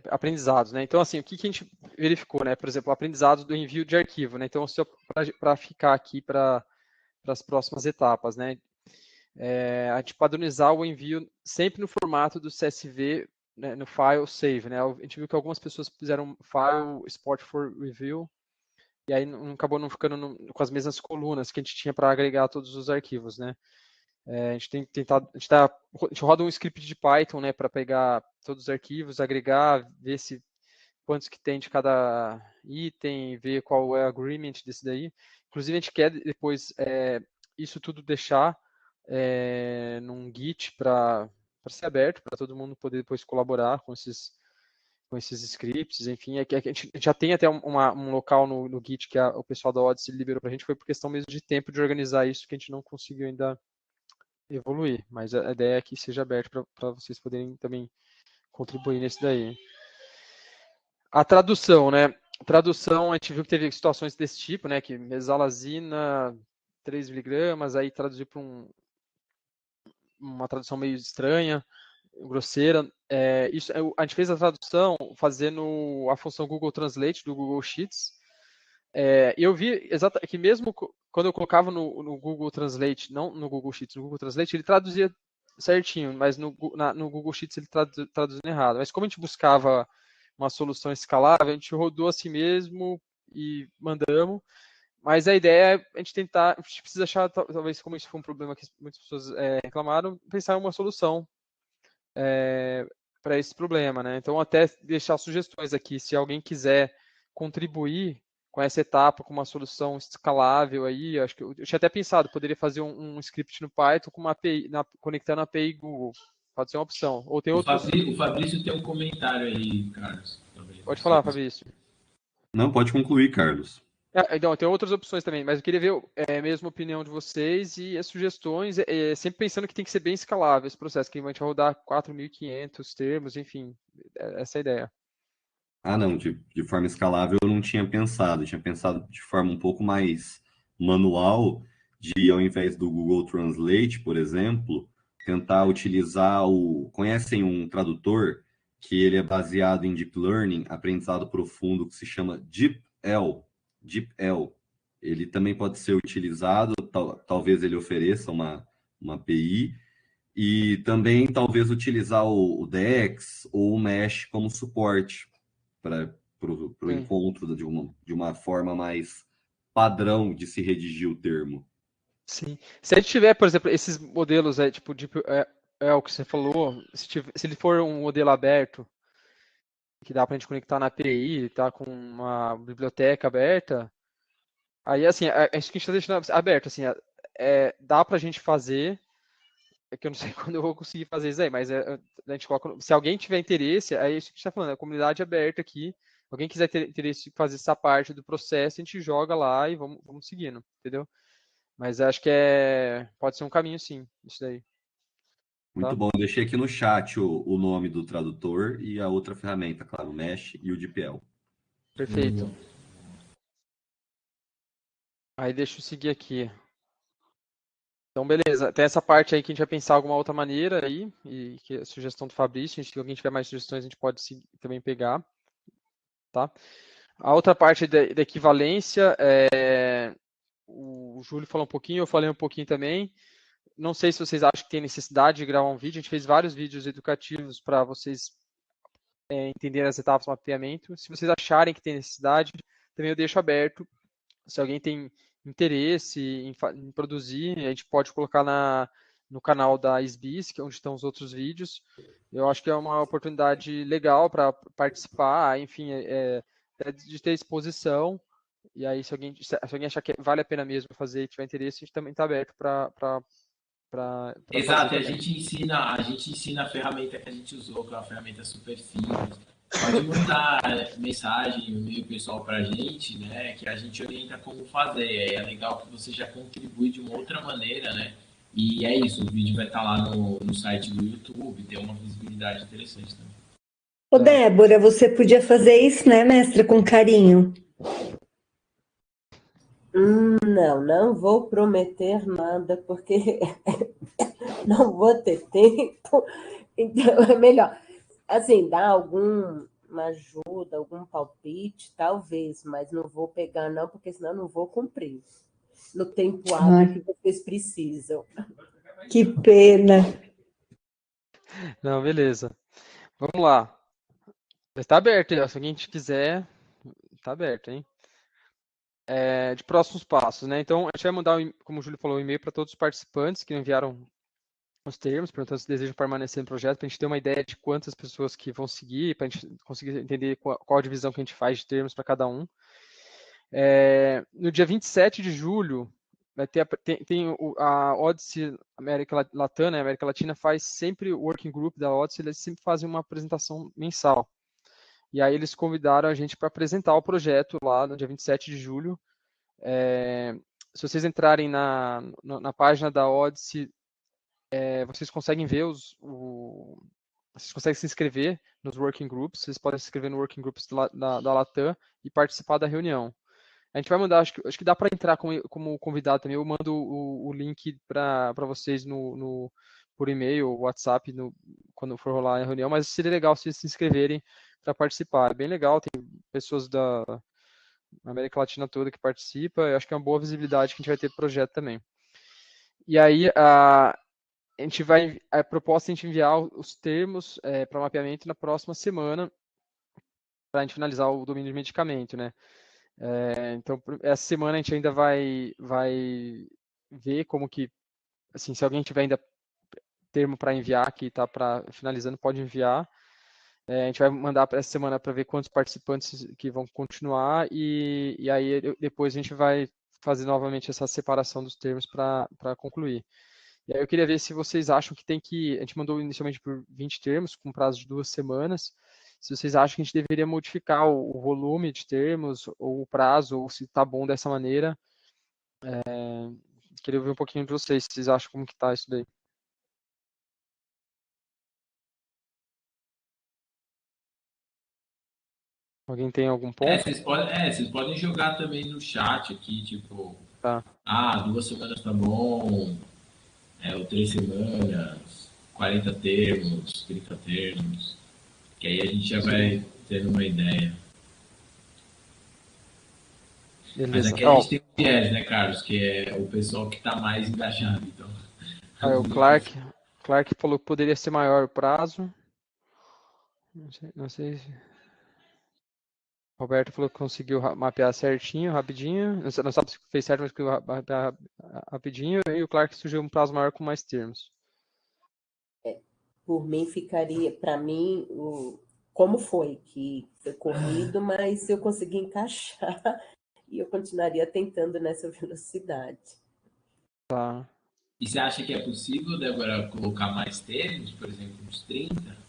Aprendizados, né? Então, assim, o que a gente verificou, né? Por exemplo, aprendizados do envio de arquivo, né? Então, para ficar aqui para as próximas etapas, né? A gente padronizar o envio sempre no formato do CSV, né, no file save, né? A gente viu que algumas pessoas fizeram file export for review e aí acabou não ficando com as mesmas colunas que a gente tinha para agregar todos os arquivos, né? A gente tem tentado, a gente roda um script de Python, né, para pegar todos os arquivos, agregar, ver quantos que tem de cada item, ver qual é o agreement desse daí. Inclusive, a gente quer depois isso tudo deixar num Git para ser aberto, para todo mundo poder depois colaborar com esses scripts, enfim. A gente já tem até um local no Git que o pessoal da Odyssey liberou para a gente, foi por questão mesmo de tempo de organizar isso, que a gente não conseguiu ainda evoluir, mas a ideia é que seja aberto para vocês poderem também contribuir nesse daí. A tradução, né? Tradução, a gente viu que teve situações desse tipo, né? Que mesalazina, 3 miligramas, aí traduzir para uma tradução meio estranha, grosseira. A gente fez a tradução fazendo a função Google Translate do Google Sheets. Eu vi que mesmo quando eu colocava no Google Translate, não no Google Sheets, no Google Translate, ele traduzia certinho, mas no Google Sheets ele traduzindo errado. Mas como a gente buscava uma solução escalável, a gente rodou assim mesmo e mandamos. Mas a ideia é a gente tentar, a gente precisa achar, talvez como isso foi um problema que muitas pessoas reclamaram, pensar em uma solução para esse problema, né? Então, até deixar sugestões aqui, se alguém quiser contribuir com essa etapa, com uma solução escalável aí, acho que eu tinha até pensado, poderia fazer um script no Python com uma API, conectando a API Google, pode ser uma opção. Ou tem outros... O Fabrício tem um comentário aí, Carlos. Pode falar, Fabrício. Não, pode concluir, Carlos. Então, tem outras opções também, mas eu queria ver a mesma opinião de vocês e as sugestões, sempre pensando que tem que ser bem escalável esse processo, que a gente vai rodar 4.500 termos, enfim, essa é a ideia. Não, de forma escalável eu não tinha pensado. Eu tinha pensado de forma um pouco mais manual, de ao invés do Google Translate, por exemplo, tentar utilizar Conhecem um tradutor que ele é baseado em Deep Learning, aprendizado profundo, que se chama DeepL. DeepL. Ele também pode ser utilizado, talvez ele ofereça uma API, e também talvez utilizar o DEX ou o Mesh como suporte para o encontro de uma forma mais padrão de se redigir o termo. Sim. Se a gente tiver, por exemplo, esses modelos, tipo, o que você falou, se ele for um modelo aberto, que dá para a gente conectar na API, tá com uma biblioteca aberta, aí, assim, é isso que a gente está deixando aberto, assim, dá para a gente fazer, que eu não sei quando eu vou conseguir fazer isso aí, mas a gente coloca, se alguém tiver interesse, é isso que a gente está falando, a comunidade aberta aqui, alguém quiser ter interesse em fazer essa parte do processo, a gente joga lá e vamos seguindo, entendeu? Mas acho que pode ser um caminho, sim, isso daí. Muito Tá? bom. Eu deixei aqui no chat o nome do tradutor e a outra ferramenta, claro, o Mesh e o DeepL. Perfeito. Aí deixa eu seguir aqui. Então, beleza. Tem essa parte aí que a gente vai pensar alguma outra maneira aí, e que é a sugestão do Fabrício. Se alguém tiver mais sugestões, a gente pode também pegar. Tá? A outra parte da equivalência, o Júlio falou um pouquinho, eu falei um pouquinho também. Não sei se vocês acham que tem necessidade de gravar um vídeo. A gente fez vários vídeos educativos para vocês entenderem as etapas do mapeamento. Se vocês acharem que tem necessidade, também eu deixo aberto. Se alguém tem interesse em produzir, a gente pode colocar no canal da SBIS, que é onde estão os outros vídeos. Eu acho que é uma oportunidade legal para participar, enfim, de ter exposição. E aí, se alguém achar que vale a pena mesmo fazer e tiver interesse, a gente também está aberto para Exato, e a gente ensina a ferramenta que a gente usou, que é uma ferramenta super simples. Pode mandar mensagem, e-mail pessoal para a gente, né? Que a gente orienta como fazer. É legal que você já contribui de uma outra maneira, né? E é isso, o vídeo vai estar lá no site do YouTube, tem uma visibilidade interessante também. Ô, Débora, você podia fazer isso, né, mestra, com carinho? Não vou prometer nada, porque não vou ter tempo. Então, é melhor, assim, dar alguma ajuda, algum palpite, talvez, mas não vou pegar, não, porque senão não vou cumprir no tempo hábil que vocês precisam. Que pena. Não, beleza. Vamos lá. Está aberto, se alguém quiser, está aberto, hein? De próximos passos, né? Então, a gente vai mandar, como o Júlio falou, um e-mail para todos os participantes que enviaram os termos, perguntando se desejam permanecer no projeto, para a gente ter uma ideia de quantas pessoas que vão seguir, para a gente conseguir entender qual a divisão que a gente faz de termos para cada um. No dia 27 de julho, vai ter a Odyssey América Latina, né? A América Latina faz sempre o working group da Odyssey, eles sempre fazem uma apresentação mensal. E aí eles convidaram a gente para apresentar o projeto lá no dia 27 de julho. Se vocês entrarem na página da Odyssey, vocês conseguem ver vocês conseguem se inscrever nos working groups, vocês podem se inscrever no working groups da Latam e participar da reunião. A gente vai mandar, acho que dá para entrar como convidado também, eu mando o link para vocês por e-mail ou WhatsApp quando for rolar a reunião, mas seria legal se vocês se inscreverem para participar. É bem legal, tem pessoas da América Latina toda que participa, eu acho que é uma boa visibilidade que a gente vai ter pro projeto também. E aí, a proposta é a gente enviar os termos para mapeamento na próxima semana, para a gente finalizar o domínio de medicamento, né? Então, essa semana a gente ainda vai ver como que, assim, se alguém tiver ainda termo para enviar, que está finalizando, pode enviar. A gente vai mandar para essa semana para ver quantos participantes que vão continuar e aí depois a gente vai fazer novamente essa separação dos termos para concluir. E aí eu queria ver se vocês acham que a gente mandou inicialmente por 20 termos, com prazo de 2 semanas, se vocês acham que a gente deveria modificar o volume de termos, ou o prazo, ou se está bom dessa maneira. Queria ouvir um pouquinho de vocês, se vocês acham como que está isso daí. Alguém tem algum ponto? Vocês podem jogar também no chat aqui, tipo, Tá. 2 semanas tá bom, ou 3 semanas, 40 termos, 30 termos, que aí a gente já vai tendo uma ideia. Beleza. Mas aqui a gente tem um viés, né, Carlos, que é o pessoal que está mais engajado. Então. O Clark falou que poderia ser maior o prazo. Não sei se... Roberto falou que conseguiu mapear certinho, rapidinho. Não sabe se fez certo, mas conseguiu mapear rapidinho. E o Clark sugeriu um prazo maior com mais termos. Por mim, ficaria, para mim, como foi, que foi corrido, mas eu consegui encaixar e eu continuaria tentando nessa velocidade. Tá. E você acha que é possível, Débora, colocar mais termos, por exemplo, uns 30?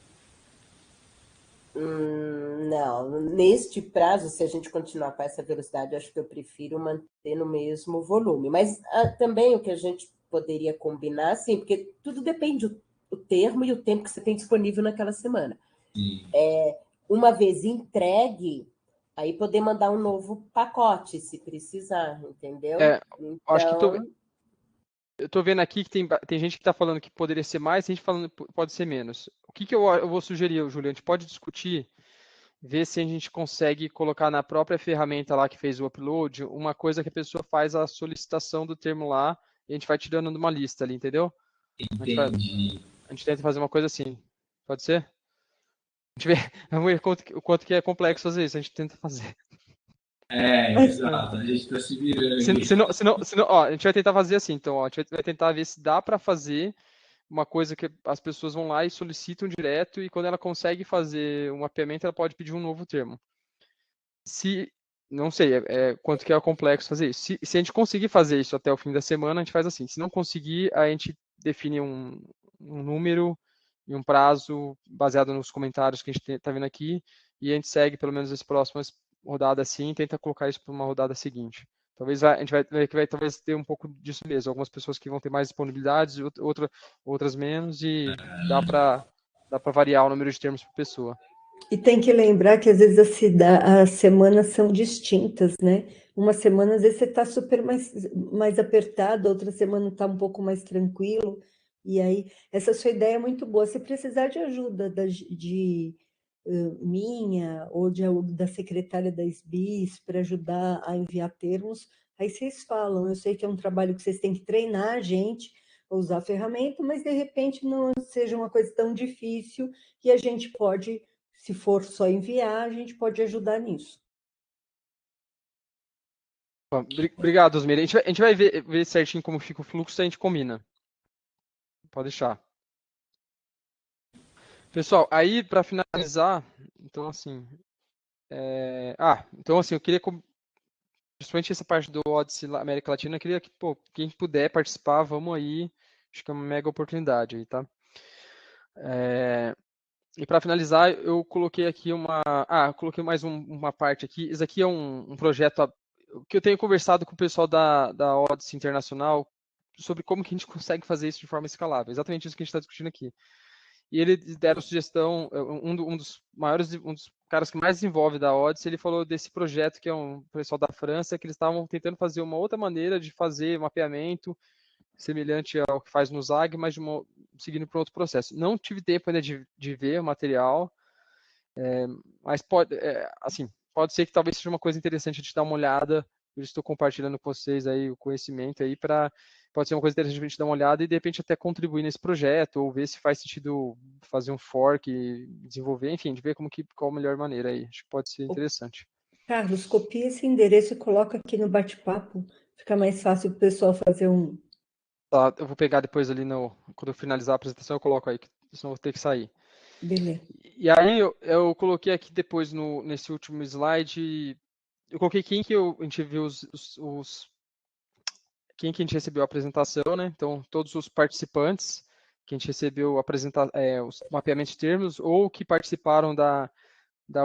Não, neste prazo, se a gente continuar com essa velocidade, eu acho que eu prefiro manter no mesmo volume. Mas também o que a gente poderia combinar, sim, porque tudo depende do termo e o tempo que você tem disponível naquela semana. Sim. Uma vez entregue, aí poder mandar um novo pacote, se precisar, entendeu? Então... Acho que eu estou vendo aqui que tem gente que está falando que poderia ser mais, tem gente falando que pode ser menos. O que eu vou sugerir, Juliano? A gente pode discutir, ver se a gente consegue colocar na própria ferramenta lá que fez o upload, uma coisa que a pessoa faz a solicitação do termo lá, e a gente vai tirando numa lista ali, entendeu? Entendi. A gente tenta fazer uma coisa assim. Pode ser? Vamos ver o quanto que é complexo fazer isso, a gente tenta fazer. Exato, a gente está se virando. Senão, a gente vai tentar fazer assim, então, a gente vai tentar ver se dá para fazer uma coisa que as pessoas vão lá e solicitam direto, e quando ela consegue fazer um mapeamento, ela pode pedir um novo termo. Não sei quanto que é complexo fazer isso. Se a gente conseguir fazer isso até o fim da semana, a gente faz assim. Se não conseguir, a gente define um número e um prazo baseado nos comentários que a gente está vendo aqui, e a gente segue pelo menos as próximas rodadas assim e tenta colocar isso para uma rodada seguinte. Talvez a gente vai ver que vai talvez ter um pouco disso mesmo. Algumas pessoas que vão ter mais disponibilidades, outras menos, e dá para variar o número de termos por pessoa. E tem que lembrar que às vezes as semanas são distintas, né? Uma semana, às vezes, você está super mais apertado, outra semana está um pouco mais tranquilo. E aí, essa sua ideia é muito boa. Se precisar de ajuda minha ou da secretária da SBIS para ajudar a enviar termos, aí vocês falam. Eu sei que é um trabalho que vocês têm que treinar a gente a usar a ferramenta, mas de repente não seja uma coisa tão difícil e a gente pode, se for só enviar, a gente pode ajudar nisso. Obrigado, Osmir. A gente vai ver certinho como fica o fluxo e a gente combina. Pode deixar. Pessoal, aí para finalizar, então assim, eu queria, principalmente essa parte do Odyssey América Latina, eu queria que, quem puder participar, vamos aí, acho que é uma mega oportunidade aí, tá? E para finalizar, eu coloquei aqui coloquei mais uma parte aqui. Isso aqui é um projeto que eu tenho conversado com o pessoal da Odyssey Internacional sobre como que a gente consegue fazer isso de forma escalável. Exatamente isso que a gente está discutindo aqui. E eles deram sugestão, um dos caras que mais desenvolve da Odyssey, ele falou desse projeto que é um pessoal da França, que eles estavam tentando fazer uma outra maneira de fazer mapeamento semelhante ao que faz no ZAG, mas seguindo para outro processo. Não tive tempo ainda de ver o material, mas pode ser que talvez seja uma coisa interessante de dar uma olhada. Eu estou compartilhando com vocês aí o conhecimento aí pode ser uma coisa interessante a gente dar uma olhada e de repente até contribuir nesse projeto ou ver se faz sentido fazer um fork, desenvolver, enfim, de ver qual a melhor maneira aí. Acho que pode ser interessante. Carlos, copia esse endereço e coloca aqui no bate-papo. Fica mais fácil para o pessoal fazer um. Tá, eu vou pegar depois ali quando eu finalizar a apresentação, eu coloco aí, senão eu vou ter que sair. Beleza. E aí eu coloquei aqui depois nesse último slide, eu coloquei quem que a gente viu quem que a gente recebeu a apresentação, né? Então, todos os participantes que a gente recebeu os mapeamentos de termos ou que participaram da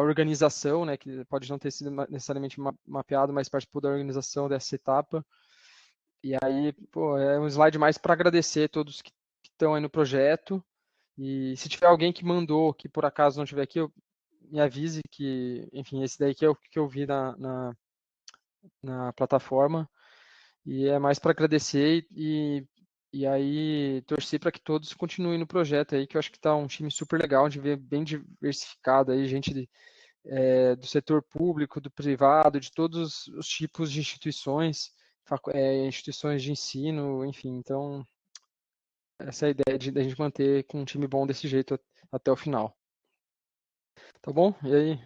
organização, né? Que pode não ter sido necessariamente mapeado, mas participou da organização dessa etapa. E aí, pô, é um slide mais para agradecer todos que estão aí no projeto. E se tiver alguém que mandou, que por acaso não estiver aqui, me avise que, enfim, esse daí que eu vi na plataforma. E é mais para agradecer e aí torcer para que todos continuem no projeto aí, que eu acho que está um time super legal, de ver bem diversificado aí, gente do setor público, do privado, de todos os tipos de instituições, instituições de ensino, enfim. Então, essa é a ideia de a gente manter com um time bom desse jeito até o final. Tá bom? E aí,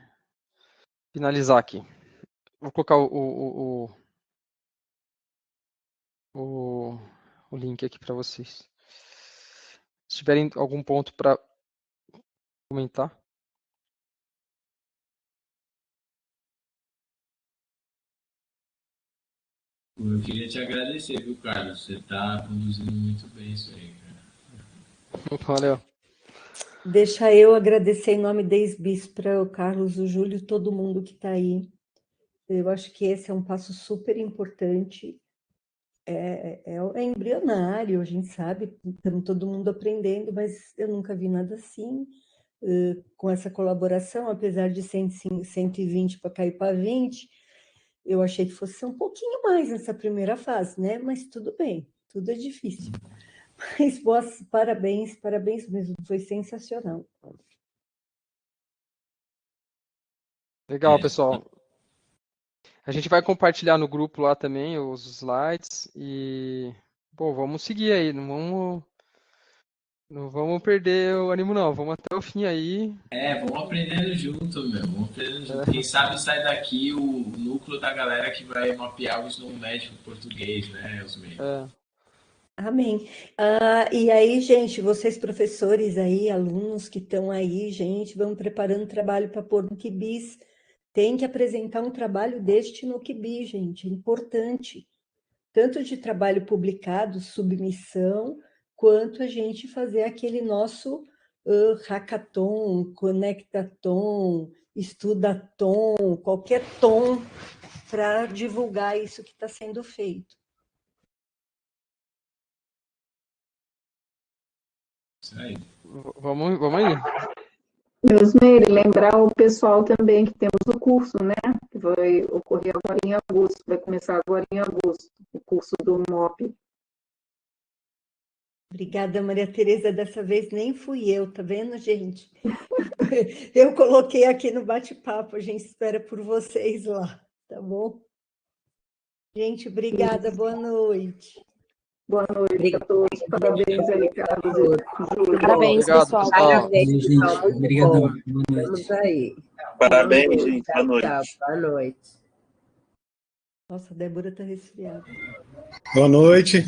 finalizar aqui. Vou colocar o link aqui para vocês. Se tiverem algum ponto para comentar. Eu queria te agradecer, viu, Carlos? Você está conduzindo muito bem isso aí, cara. Valeu. Deixa eu agradecer em nome da SBIS para o Carlos, o Júlio, todo mundo que está aí. Eu acho que esse é um passo super importante. É embrionário, a gente sabe, estamos todo mundo aprendendo, mas eu nunca vi nada assim, com essa colaboração, apesar de 120 para cair para 20, eu achei que fosse ser um pouquinho mais nessa primeira fase, né? Mas tudo bem, tudo é difícil. Mas parabéns mesmo, foi sensacional. Legal, pessoal. A gente vai compartilhar no grupo lá também os slides e, pô, vamos seguir aí, não vamos perder o ânimo não, vamos até o fim aí. Vamos aprendendo junto, meu. Vamos aprendendo junto. Quem sabe sai daqui o núcleo da galera que vai mapear o ensino médio português, né, Osmir? Amém. E aí, gente, vocês professores aí, alunos que estão aí, gente, vão preparando trabalho para pôr no QBIS. Tem que apresentar um trabalho deste no QBIS, gente, é importante. Tanto de trabalho publicado, submissão, quanto a gente fazer aquele nosso hackathon, conectathon, estudathon, qualquer tom para divulgar isso que está sendo feito. Isso aí. Vamos aí. Osmeire, lembrar o pessoal também que temos o curso, né? Que vai ocorrer agora em agosto, vai começar agora em agosto, o curso do MOP. Obrigada, Maria Tereza. Dessa vez nem fui eu, tá vendo, gente? Eu coloquei aqui no bate-papo, a gente espera por vocês lá, tá bom? Gente, obrigada, boa noite. Boa noite a todos, parabéns aí, Carlos e Júlio. Parabéns, Obrigado, pessoal. pessoal. Parabéns, Gente, pessoal. Muito obrigadão. bom. Boa noite. Vamos aí. Parabéns, gente. Boa noite. Tchau. Boa noite. Nossa, a Débora está resfriada. Boa noite.